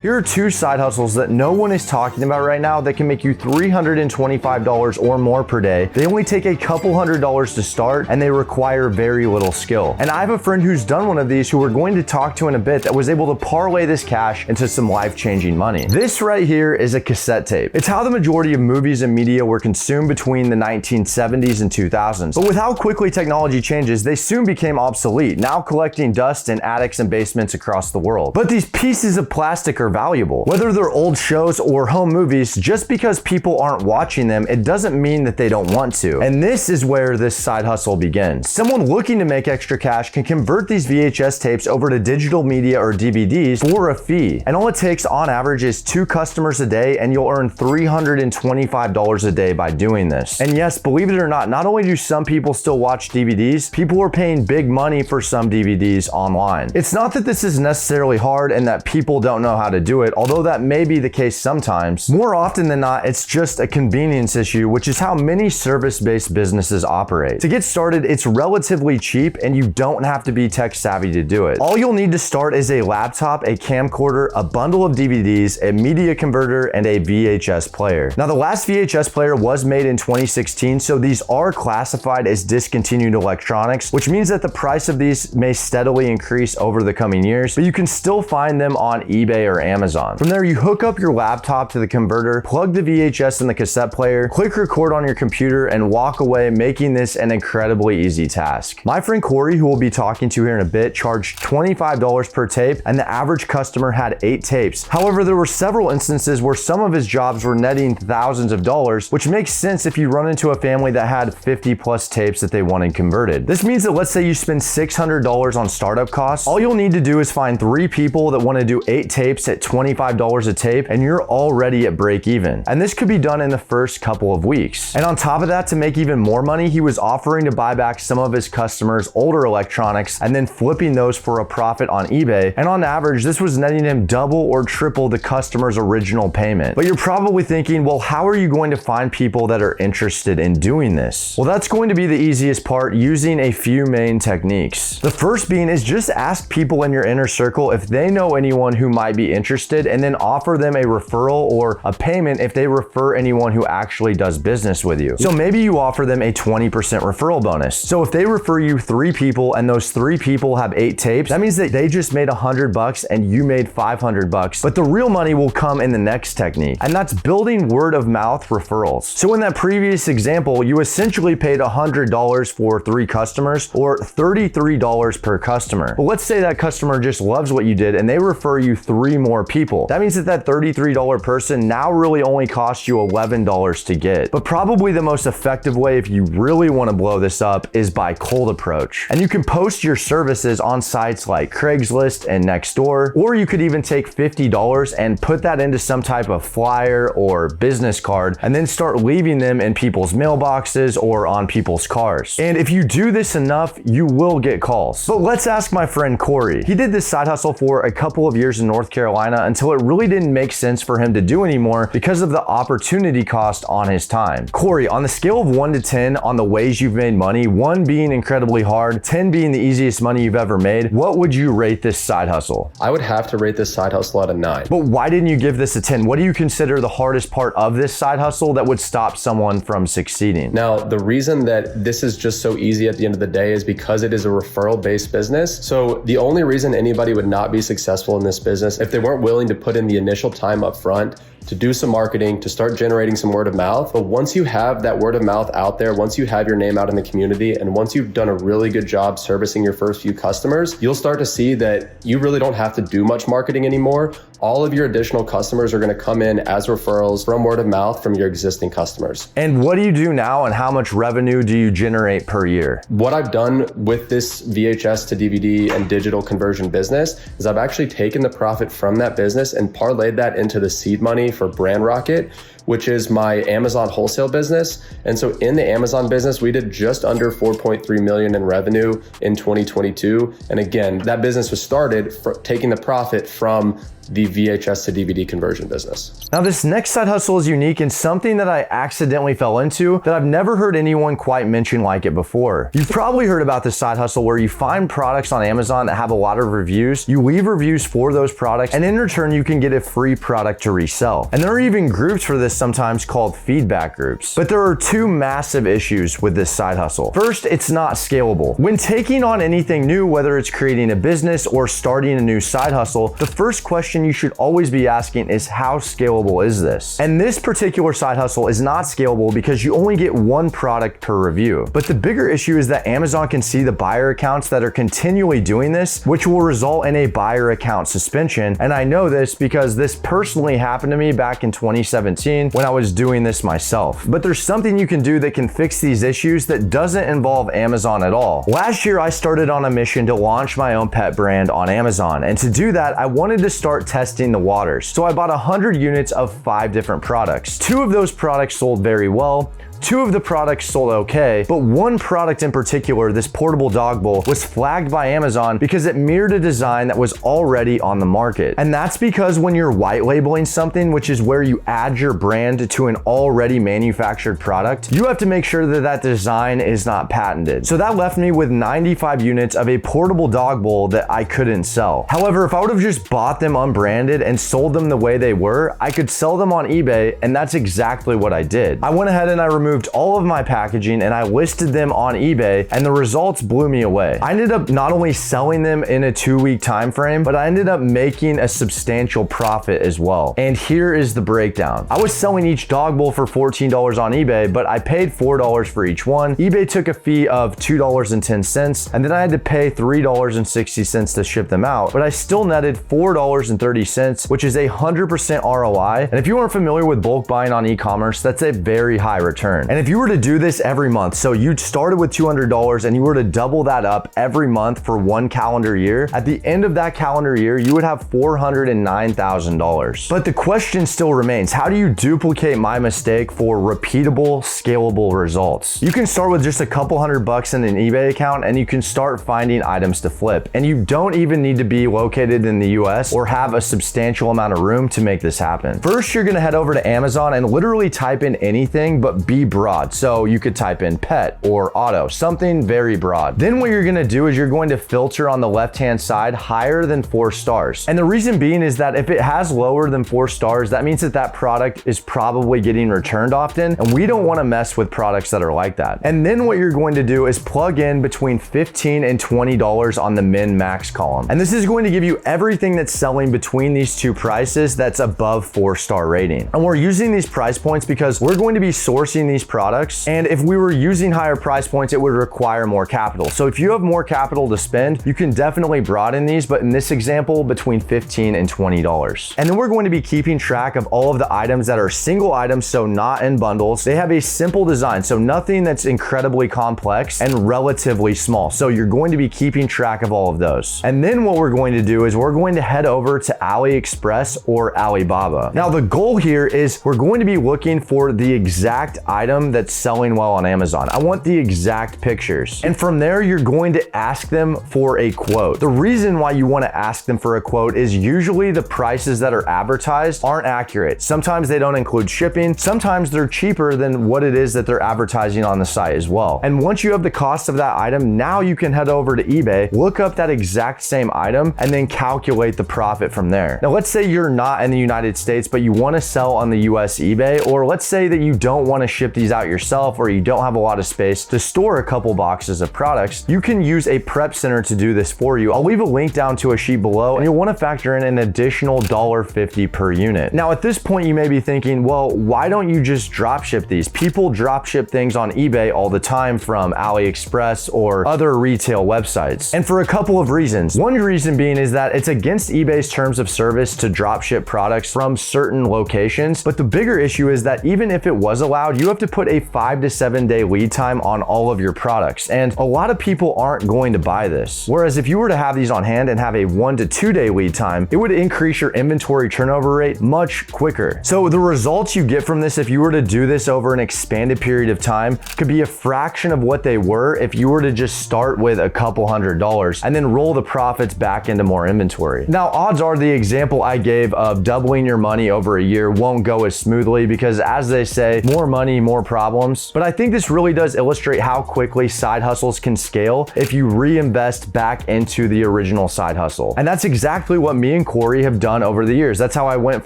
Here are two side hustles that no one is talking about right now that can make you $325 or more per day. They only take a couple $100s to start and they require very little skill. And I have a friend who's done one of these who we're going to talk to in a bit that was able to parlay this cash into some life-changing money. This right here is a cassette tape. It's how the majority of movies and media were consumed between the 1970s and 2000s. But with how quickly technology changes, they soon became obsolete, now collecting dust in attics and basements across the world. But these pieces of plastic are valuable. Whether they're old shows or home movies, just because people aren't watching them, it doesn't mean that they don't want to. And this is where this side hustle begins. Someone looking to make extra cash can convert these VHS tapes over to digital media or DVDs for a fee. And all it takes on average is 2 customers a day, and you'll earn $325 a day by doing this. And yes, believe it or not only do some people still watch DVDs, people are paying big money for some DVDs online. It's not that this is necessarily hard and that people don't know how to do it, although that may be the case sometimes. More often than not, it's just a convenience issue, which is how many service-based businesses operate. To get started, it's relatively cheap and you don't have to be tech savvy to do it. All you'll need to start is a laptop, a camcorder, a bundle of DVDs, a media converter, and a VHS player. Now, the last VHS player was made in 2016, so these are classified as discontinued electronics, which means that the price of these may steadily increase over the coming years, but you can still find them on eBay or Amazon. From there, you hook up your laptop to the converter, plug the VHS in the cassette player, click record on your computer, and walk away, making this an incredibly easy task. My friend Cory, who we'll be talking to here in a bit, charged $25 per tape, and the average customer had 8 tapes. However, there were several instances where some of his jobs were netting thousands of dollars, which makes sense if you run into a family that had 50 plus tapes that they wanted converted. This means that let's say you spend $600 on startup costs, all you'll need to do is find 3 people that want to do 8 tapes at $25 a tape, and you're already at break even. And this could be done in the first couple of weeks. And on top of that, to make even more money, he was offering to buy back some of his customers' older electronics and then flipping those for a profit on eBay. And on average, this was netting him double or triple the customer's original payment. But you're probably thinking, well, how are you going to find people that are interested in doing this? Well, that's going to be the easiest part, using a few main techniques. The first being is just ask people in your inner circle if they know anyone who might be interested, and then offer them a referral or a payment if they refer anyone who actually does business with you. So maybe you offer them a 20% referral bonus. So if they refer you 3 people and those 3 people have 8 tapes, that means that they just made $100 and you made $500. But the real money will come in the next technique, and that's building word of mouth referrals. So in that previous example, you essentially paid $100 for 3 customers, or $33 per customer. But let's say that customer just loves what you did and they refer you 3 more people. That means that $33 person now really only costs you $11 to get. But probably the most effective way, if you really want to blow this up, is by cold approach. And you can post your services on sites like Craigslist and Nextdoor, or you could even take $50 and put that into some type of flyer or business card, and then start leaving them in people's mailboxes or on people's cars. And if you do this enough, you will get calls. But let's ask my friend Cory. He did this side hustle for a couple of years in North Carolina until it really didn't make sense for him to do anymore because of the opportunity cost on his time. Cory, on the scale of 1 to 10 on the ways you've made money, 1 being incredibly hard, 10 being the easiest money you've ever made, what would you rate this side hustle? I would have to rate this side hustle at a 9. But why didn't you give this a 10? What do you consider the hardest part of this side hustle that would stop someone from succeeding? Now, the reason that this is just so easy at the end of the day is because it is a referral-based business. So the only reason anybody would not be successful in this business if they weren't willing to put in the initial time up front to do some marketing, to start generating some word of mouth. But once you have that word of mouth out there, once you have your name out in the community, and once you've done a really good job servicing your first few customers, you'll start to see that you really don't have to do much marketing anymore. All of your additional customers are going to come in as referrals from word of mouth from your existing customers. And what do you do now, and how much revenue do you generate per year? What I've done with this VHS to DVD and digital conversion business is I've actually taken the profit from that business and parlayed that into the seed money for Brand Rocket, which is my Amazon wholesale business. And so in the Amazon business, we did just under 4.3 million in revenue in 2022. And again, that business was started for taking the profit from the VHS to DVD conversion business. Now, this next side hustle is unique and something that I accidentally fell into that I've never heard anyone quite mention like it before. You've probably heard about this side hustle where you find products on Amazon that have a lot of reviews, you leave reviews for those products, and in return, you can get a free product to resell. And there are even groups for this sometimes called feedback groups. But there are two massive issues with this side hustle. First, it's not scalable. When taking on anything new, whether it's creating a business or starting a new side hustle, the first question you should always be asking is, how scalable is this? And this particular side hustle is not scalable because you only get one product per review. But the bigger issue is that Amazon can see the buyer accounts that are continually doing this, which will result in a buyer account suspension. And I know this because this personally happened to me back in 2017 when I was doing this myself. But there's something you can do that can fix these issues that doesn't involve Amazon at all. Last year, I started on a mission to launch my own pet brand on Amazon. And to do that, I wanted to start testing the waters. So I bought 100 units of 5 different products. 2 of those products sold very well. 2 of the products sold okay, but one product in particular, this portable dog bowl, was flagged by Amazon because it mirrored a design that was already on the market. And that's because when you're white labeling something, which is where you add your brand to an already manufactured product, you have to make sure that that design is not patented. So that left me with 95 units of a portable dog bowl that I couldn't sell. However, if I would have just bought them unbranded and sold them the way they were, I could sell them on eBay, and that's exactly what I did. I went ahead and I removed all of my packaging and I listed them on eBay, and the results blew me away. I ended up not only selling them in a 2-week time frame, but I ended up making a substantial profit as well. And here is the breakdown. I was selling each dog bowl for $14 on eBay, but I paid $4 for each one. eBay took a fee of $2.10, and then I had to pay $3.60 to ship them out, but I still netted $4.30, which is 100% ROI. And if you aren't familiar with bulk buying on e-commerce, that's a very high return. And if you were to do this every month, so you started with $200 and you were to double that up every month for 1 calendar year, at the end of that calendar year, you would have $409,000. But the question still remains, how do you duplicate my mistake for repeatable, scalable results? You can start with just a couple $100 in an eBay account and you can start finding items to flip. And you don't even need to be located in the US or have a substantial amount of room to make this happen. First, you're gonna head over to Amazon and literally type in anything, but be broad. So you could type in pet or auto, something very broad. Then what you're gonna do is you're going to filter on the left-hand side higher than 4 stars. And the reason being is that if it has lower than 4 stars, that means that that product is probably getting returned often, and we don't wanna mess with products that are like that. And then what you're going to do is plug in between $15 and $20 on the min max column. And this is going to give you everything that's selling between these 2 prices that's above 4-star rating. And we're using these price points because we're going to be sourcing these products, and if we were using higher price points, it would require more capital. So if you have more capital to spend, you can definitely broaden these, but in this example, between $15 and $20. And then we're going to be keeping track of all of the items that are single items, so not in bundles. They have a simple design, so nothing that's incredibly complex, and relatively small. So you're going to be keeping track of all of those. And then what we're going to do is we're going to head over to AliExpress or Alibaba. Now the goal here is we're going to be looking for the exact item that's selling well on Amazon. I want the exact pictures. And from there, you're going to ask them for a quote. The reason why you want to ask them for a quote is usually the prices that are advertised aren't accurate. Sometimes they don't include shipping. Sometimes they're cheaper than what it is that they're advertising on the site as well. And once you have the cost of that item, now you can head over to eBay, look up that exact same item, and then calculate the profit from there. Now, let's say you're not in the United States, but you want to sell on the US eBay, or let's say that you don't want to ship these out yourself, or you don't have a lot of space to store a couple boxes of products. You can use a prep center to do this for you. I'll leave a link down to a sheet below, and you'll want to factor in an additional $1.50 per unit. Now, at this point, you may be thinking, well, why don't you just drop ship these? People drop ship things on eBay all the time from AliExpress or other retail websites. And for a couple of reasons. One reason being is that it's against eBay's terms of service to drop ship products from certain locations. But the bigger issue is that even if it was allowed, you have have to put a 5 to 7 day lead time on all of your products. And a lot of people aren't going to buy this. Whereas if you were to have these on hand and have a 1 to 2 day lead time, it would increase your inventory turnover rate much quicker. So the results you get from this, if you were to do this over an expanded period of time, could be a fraction of what they were if you were to just start with a couple $100s and then roll the profits back into more inventory. Now, odds are the example I gave of doubling your money over a year won't go as smoothly because, as they say, more money, more problems. But I think this really does illustrate how quickly side hustles can scale if you reinvest back into the original side hustle. And that's exactly what me and Cory have done over the years. That's how I went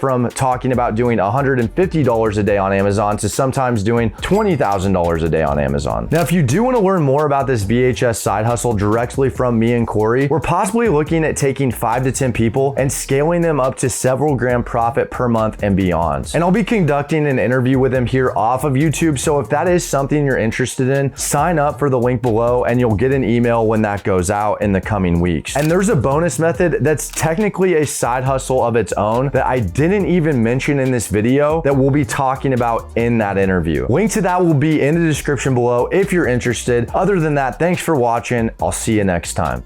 from talking about doing $150 a day on Amazon to sometimes doing $20,000 a day on Amazon. Now, if you do want to learn more about this VHS side hustle directly from me and Cory, we're possibly looking at taking 5 to 10 people and scaling them up to several grand profit per month and beyond. And I'll be conducting an interview with him here off of YouTube. So if that is something you're interested in, sign up for the link below and you'll get an email when that goes out in the coming weeks. And there's a bonus method that's technically a side hustle of its own that I didn't even mention in this video that we'll be talking about in that interview. Link to that will be in the description below if you're interested. Other than that, thanks for watching. I'll see you next time.